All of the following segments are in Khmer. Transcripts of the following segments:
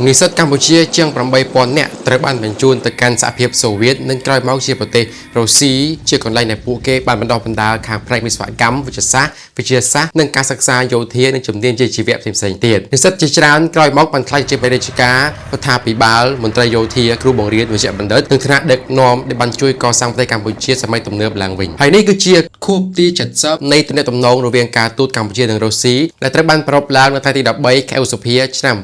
និស្សិតកម្ពុជាជាង 8,000 នាក់ត្រូវបានបញ្ជូនទៅកាន់សហភាពសូវៀតនិងក្រោយមកជាប្រទេសរុស្ស៊ីជាកន្លែងដែលពួកគេបានបណ្ដុះបណ្ដាលខាងផ្នែកវិស្វកម្មវិទ្យាសាស្ត្រនិងការសិក្សាយោធានិងជំនាញជាជីវៈផ្សេងៗទៀតនិស្សិតជាច្រើនក្រោយមកបានក្លាយជាបេក្ខការរដ្ឋាភិបាលមន្ត្រីយោធាគ្រូបង្រៀនវិជ្ជាបណ្ឌិតនិងថ្នាក់ដឹកនាំដែលបានជួយកសាងប្រទេសកម្ពុជាសម័យទំនើបឡើងវិញហើយនេះគឺជាខួបទី70នៃទំនាក់ទំនងរវាងការទូតកម្ពុជានិងរុស្ស៊ីដែលត្រូវបានប្រារព្ធឡើងនៅថ្ងៃទី13ខែឧសភាឆ្នាំ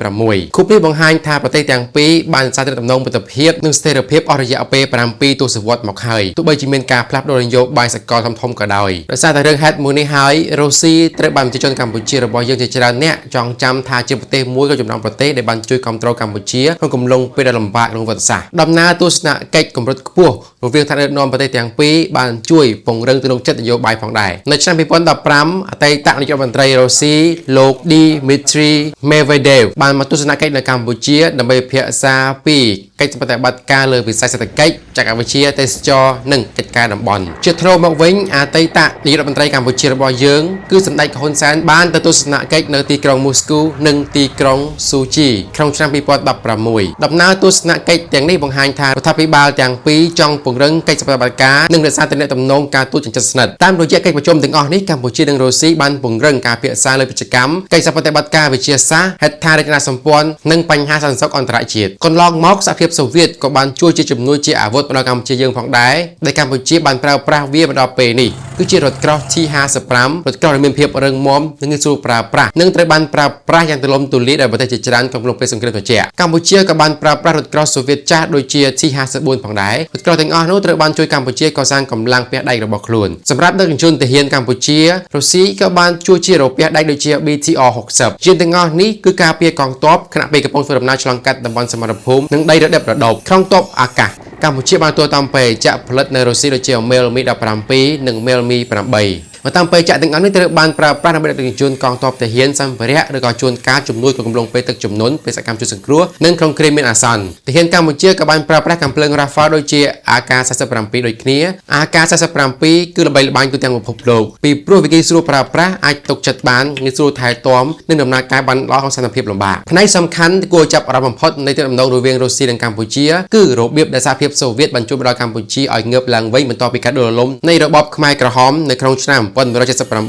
2026ខួបនេះបង្ហាញថាប្រទេសទាំងពីរបានសារទំនាក់ទំនងមិត្តភាពនិងស្ថិរភាពអស់រយៈពេល7ទសវត្សរ៍មកហើយទោះបីជាមានការផ្លាស់ប្ដូរនយោបាយសកលធំៗក៏ដោយដោយសារតែរឿងហេតុមួយនេះហើយរុស្ស៊ីត្រូវបានប្រជាជនកម្ពុជារបស់យើងជាច្រើនអ្នកចងចាំថាជាប្រទេសមួយក្នុងចំណោមប្រទេសដែលបានជួយគ្រប់គ្រងកម្ពុជាក្នុងកំឡុងពេលដ៏លំបាកក្នុងប្រវត្តិសាស្ត្រដំណើរទស្សនកិច្ចកម្រិតខ្ពស់រវាងថ្នាក់ដឹកនាំប្រទេសទាំងពីរបានជួយពង្រឹងទំនុកចិត្តនយោបាយផងដែរនៅឆ្នាំ2015អតីតនាយករដ្ឋមន្ត្រីរុស្ស៊ីលោក Dmitry Medvedev បានមកទស្សនកិច្ចនៅកម្ពុជាដើម្បីពិភាក្សាពីកិច្ចប្រតិបត្តិការលើវិស័យសេដ្ឋកិច្ចចក្រវិទ្យាទេសចរនិងកិច្ចការតំបន់ជាធ្នូមកវិញអតីតនាយករដ្ឋមន្ត្រីកម្ពុជារបស់យើងគឺសម្ដេចហ៊ុនសែនបានទៅទស្សនកិច្ចនៅទីក្រុងមូស្គូនិងទីក្រុងស៊ូជីក្នុងឆ្នាំ2016ដំណើរទស្សនកិច្ចទាំងនេះបង្ហាញថារដ្ឋាភិបាលទាំងពីរចង់ពង្រឹងកិច្ចប្រតិបត្តិការនិងរក្សាទំនាក់ទំនងការទូតចិញ្ចឹមស្និទ្ធតាមរយៈកិច្ចប្រជុំទាំងអស់នេះកម្ពុជានិងរុស្ស៊ីបានពង្រឹងការពិភាក្សាលើពាណិជ្ជកម្មកិច្ចប្រតិបត្តិការវិទ្យាសាស្ត្រហេដ្ឋារចនាសម្ព័ន្ធនិងបញ្ហាសន្តិសុខអន្តរជាតិកន្លងមកសហភាពសូវៀតក៏បានជួយជាជំនួយជាអាវុធដល់កម្ពុជាយើងផងដែរដែលកម្ពុជាបានប្រើប្រាស់វាមកដល់ពេលនេះគឺជារថក្រោះ T55 រថក្រោះដែលមានភាពរឹងមាំនិងងាយស្រួលប្រើប្រាស់និងត្រូវបានប្រើប្រាស់យ៉ាងទូលំទូលាយដោយប្រទេសជាច្រើនក្នុងកំឡុងពេលសង្គ្រាមត្រជាក់កម្ពុជាក៏បានប្រើប្រាស់រថក្រោះសូវៀតចាស់ដូចជា T54 ផងដែររថក្រោះទាំងអស់នោះត្រូវបានជួយកម្ពុជាកសាងកម្លាំងពះដែករបស់ខ្លួនសម្រាប់ដឹកជញ្ជូនទាហានកម្ពុជារុស្ស៊ីក៏បានជួយជារពះដែកដូចជា BTR-60 ជាទាំងអស់នេះគឺការពារកងទ័ពខណៈពេលកំពុងធ្វើដំណើរឆ្លងកាត់តំបន់សមរភូមិនិងដីរដិបរដុបក្នុងទ័ពអាកាសកម្ពុជាបានទទួលតាមពេលចាក់ផលិតនៅរុស្ស៊ីដូចជា MEL-Mi-17 និង MEL-Mi-8 មកតាមពេលចាក់ទាំងអស់នេះត្រូវបានប្រើប្រាស់ដើម្បីដឹកជញ្ជូនកងទ័ពទាហានសម្ភារៈឬក៏ជួនកាលជំនួយក្នុងកំឡុងពេលទឹកជំនន់ពេលសកម្មជួយសង្គ្រោះនិងក្នុងគ្រាមានអាសន្នទាហានកម្ពុជាក៏បានប្រើប្រាស់កាំភ្លើង Rafale ដូចជា AK-47 ដូចគ្នា AK-47 គឺល្បីល្បាញទូទាំងពិភពលោកពីព្រោះវាងាយស្រួលប្រើប្រាស់អាចទុកចិត្តបានងាយស្រួលថែទាំនិងដំណើរការបានល្អក្នុងស្ថានភាពលំបាកផ្នែកសំខាន់គួរចាប់អារម្មណ៍បំផុតនៃទំនាក់ទំនងរវាងរុស្ស៊ីនិងកម្ពុជាគឺរបៀបដែលសហភាពសូវៀតបានជួយដល់កម្ពុជាឲ្យងើបឡើងវិញបន្ទាប់ពីការដួលរលំនៃរបបខ្មែរក្រហមនៅក្នុងឆ្នាំ1979ក្នុ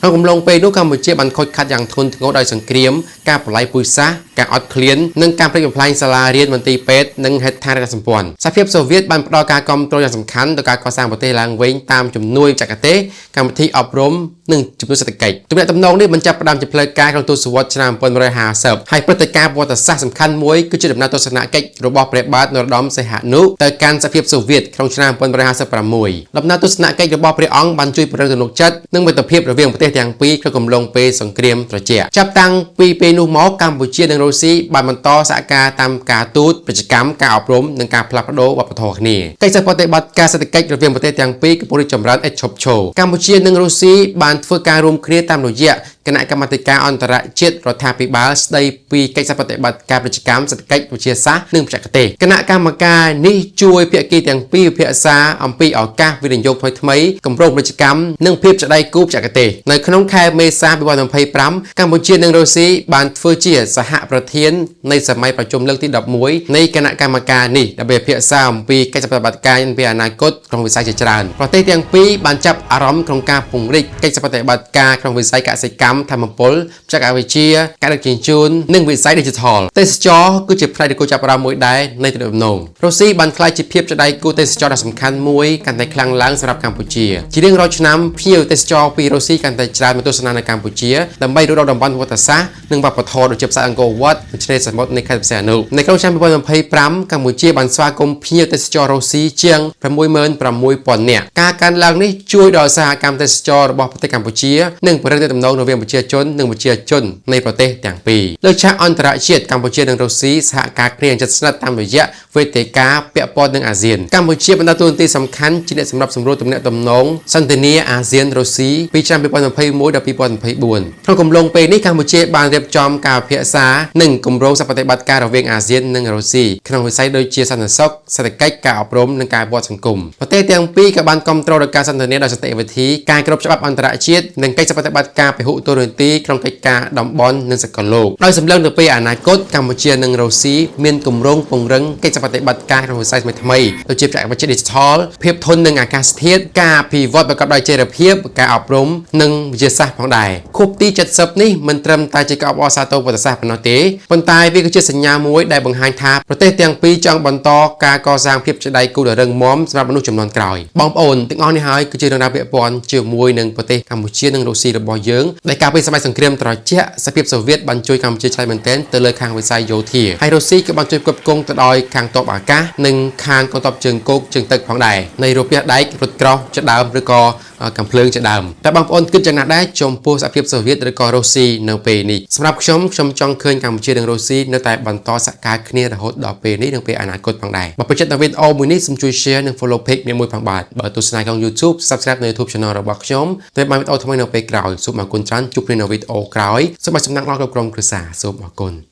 ងកំឡុងពេលនោះកម្ពុជាបានខូចខាតយ៉ាងធ្ងន់ធ្ងរដោយសង្គ្រាមការបល្ល័យពូជសាសន៍ការអត់ឃ្លាននិងការប្រេះបំផ្លាញសាលារៀនមន្ទីរពេទ្យនិងហេដ្ឋារចនាសម្ព័ន្ធសហភាពសូវៀតបានផ្ដល់ការគាំទ្រយ៉ាងសំខាន់ដល់ការកសាងប្រទេសឡើងវិញតាមជំនួយបច្ចេកទេសកម្មវិធីអប់រំនិងជំនួយសេដ្ឋកិច្ចទំនាក់ទំនងនេះបានចាប់ផ្ដើមជាផ្លូវការក្នុងទសវត្សរ៍ឆ្នាំ1950ហើយព្រឹត្តិការណ៍ប្រវត្តិសាស្ត្រសំខាន់មួយគឺជាដំណើរទស្សនកិច្ចរបស់ព្រះបាទនរោត្តមសីហនុទៅកាន់សហភាពសូវៀតក្នុងឆ្នាំ1956ដំណើរទស្សនកិច្ចរបស់ព្រះអង្គបានជួយពង្រឹងទំនុកចិត្តនិងមិត្តភាពរវាងប្រទេសទាំងពីរក្នុងកំឡុងពេលសង្គ្រាមត្រជាក់ចាប់តាំងពីពេលនោះមកកម្ពុជានិងរុស្ស៊ីបានបន្តសហការតាមការទូតពាណិជ្ជកម្មការអប់រំនិងការផ្លាស់ប្ដូរវប្បធម៌គ្នាកិច្ចសហប្រតិបត្តិការសេដ្ឋកិច្ចរវាងប្រទេសទាំងពីរកំពុងរីកចម្រើនឥតឈប់ឈរកម្ពុជានិងរុស្ស៊ីបានធ្វើការរួមគ្នាតាមរយៈគណៈកម្មាធិការអន្តរជាតិរដ្ឋាភិបាលស្ដីពីកិច្ចសហប្រតិបត្តិការពាណិជ្ជកម្មសេដ្ឋកិច្ចវិទ្យាសាស្ត្រនិងបច្ចេកទេសគណៈកម្មការនេះជួយភាគីទាំងពីរពិភាក្សាអំពីឱកាសវិនិយោគថ្មីៗគម្រោងពាណិជ្ជកម្មនិងភាពជាដៃគូបច្ចេកទេសនៅក្នុងខែមេសា2025កម្ពុជានិងរុស្ស៊ីបានធ្វើជាសហប្រធាននៃសម័យប្រជុំលើកទី11នៃគណៈកម្មការនេះដើម្បីពិភាក្សាអំពីកិច្ចប្រតិបត្តិការនាពេលអនាគតក្នុងវិស័យជាច្រើនប្រទេសទាំងពីរបានចាប់អារម្មណ៍ក្នុងការពង្រីកកិច្ចប្រតិបត្តិការក្នុងវិស័យកសិកម្មធម្មពលបច្ចេកវិទ្យាការដឹកជញ្ជូននិងវិស័យ Digital ទេសចរគឺជាផ្នែកដែលគួរចាប់អារម្មណ៍មួយដែរនៃទំនាក់ទំនងរុស្ស៊ីបានក្លាយជាភាពជាដៃគូទេសចរដ៏សំខាន់មួយកាន់តែខ្លាំងឡើងសម្រាប់កម្ពុជាជារៀងរាល់ឆ្នាំភ្ញៀវទេសចរពីរុស្ស៊ីកាន់តែច្រើនមកទស្សនានៅកម្ពុជាដើម្បីរកតំបន់វត្តសាស្ត្រនិងវប្បធម៌ដូចជាប្រាសាទអង្គរវត្តនិងឆ្នេរសមុទ្រនៃខេត្តព្រះសីហនុនៅក្នុងឆ្នាំ2025កម្ពុជាបានស្វាគមន៍ភ្ញៀវទេសចររុស្ស៊ីជាង 66,000 នាក់ការកើនឡើងនេះជួយដល់សហគមន៍ទេសចររបស់ប្រទេសកម្ពុជានិងពង្រឹងទំនាក់ទំនងរវាងប្រជាជននិងប្រជាជននៃប្រទេសទាំងពីរលើឆាកអន្តរជាតិកម្ពុជានិងរុស្ស៊ីសហការគ្នាយ៉ាងជិតស្និទ្ធតាមរយៈ វេទិកាពាក់ព័ន្ធនឹងអាស៊ានកម្ពុជាបានទទួលទីសំខាន់ជាអ្នកសម្របសម្រួលទំនាក់ទំនងសន្ទនាអាស៊ានរុស្ស៊ីពីឆ្នាំ2021ដល់2024ក្នុងកំឡុងពេលនេះកម្ពុជាបានរៀបចំការពិភាក្សានិងគម្រោងសព្វប្រតិបត្តិការរវាងអាស៊ាននិងរុស្ស៊ីក្នុងវិស័យដូចជាសន្តិសុខសេដ្ឋកិច្ចការអប់រំនិងការវិវត្តសង្គមប្រទេសទាំងពីរក៏បានគាំទ្រដល់ការសន្ទនាដោយសន្តិវិធីការគោរពច្បាប់អន្តរជាតិនិងកិច្ចសព្វប្រតិបត្តិការពហុទូរនទីក្នុងកិច្ចការតំបន់និងសកលលោកដោយសម្លឹងទៅពេលអនាគតកម្ពុជានិងរុស្ស៊ីមានគម្រោងពង្រឹងកិច្ចសព្វប្រតិបត្តិការក្នុងវិស័យថ្មីៗដូចជាបច្ចេកវិទ្យា Digital ភាពធន់នឹងអាកាសធាតុការអភិវឌ្ឍប្រកបដោយចីរភាពការអប់រំនិងវិទ្យាសាស្ត្រផងដែរខួបទី70នេះមិនត្រឹមតែជាការអបអរសាទរប្រវត្តិសាស្ត្រប៉ុណ្ណោះទេប៉ុន្តែវាគឺជាសញ្ញាមួយដែលបង្ហាញថាប្រទេសទាំងពីរចង់បន្តការកសាងភាពជាដៃគូដ៏រឹងមាំសម្រាប់មនុស្សជំនាន់ក្រោយបងប្អូនទាំងអស់នេះហើយគឺជារឿងរ៉ាវពាក់ព័ន្ធជាមួយនឹងប្រទេសកម្ពុជានិងរុស្ស៊ីរបស់យើងដែលកាលពីសម័យសង្គ្រាមត្រជាក់សហភាពសូវៀតបានជួយកម្ពុជាច្រើនមែនទែនទៅលើខាងវិស័យយោធាហើយរុស្ស៊ីក៏បានជួយគ្រប់គ្រងទៅដោយខាងទ័ពអាកាសនិងខាងកងទ័ពជើងគោកជើងទឹកផងដែរនៃរពាសដែករថក្រោះជាដើមឬក៏កំភ្លើងជាដើមតែបងប្អូនគិតយ៉ាងណាដែរចំពោះសហភាពសូវៀតឬក៏រុស្ស៊ីនៅពេលនេះសម្រាប់ខ្ញុំចង់ឃើញកម្ពុជានិងរុស្ស៊ីនៅតែបន្តសហការគ្នារហូតដល់ពេលនេះនិងពេលអនាគតផងដែរបើពេញចិត្តនៅវីដេអូមួយនេះសូមជួយ share និង follow page មួយផងបាទបើទស្សនាក្នុង YouTube subscribe នៅ YouTube channel របស់ខ្ញុំដើម្បីបានវីដេអូថ្មីនៅពេលក្រោយសូមអរគុណច្រើនជួបគ្នានៅវីដេអូក្រោយសូមឲ្យសំណាងដល់ក្រុមគ្រួសារសូមអរគុណ